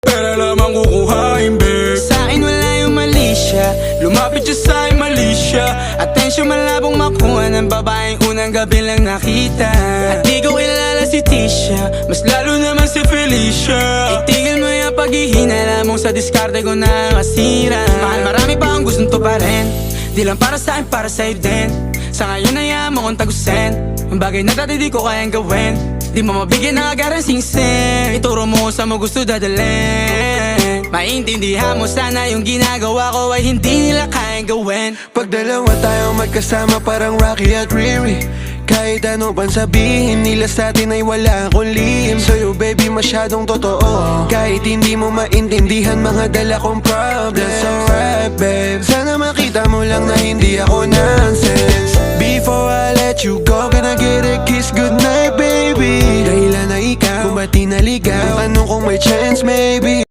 Pera lamang kukuhain, babe. Sa'kin wala yung mali siya, lumapit siya sa'kin mali siya. Atensyon malabong makuha ng babaeng unang gabi lang nakita. At di ko kilala si Tisha, mas lalo naman si Felicia. Itigil mo yung paghihinala mong sa diskarte ko na masira. Mahal, marami pa ang gustong to pa rin, di lang para sa'kin, para sa'yo din. Sa ngayon ayaw mo kong tagusin ang bagay na dati di ko kayang gawin. Di mo mabigyan ng agarang singsing, ituro mo sa mo gusto dadalhin. Maintindihan mo sana yung ginagawa ko ay hindi nila kayang gawin. Pag dalawa tayong magkasama parang Rocky at Riri, kahit ano pang sabihin nila sa atin ay wala akong lihim. Sa'yo baby masyadong totoo, kahit hindi mo maintindihan mga dala kong problems. That's alright babe, sana makita mo lang na hindi ako nonsense. Before I let you go, can I get a kiss goodnight baby? Dahilan na ikaw, kung ba't di naligaw, tanong kung may chance maybe.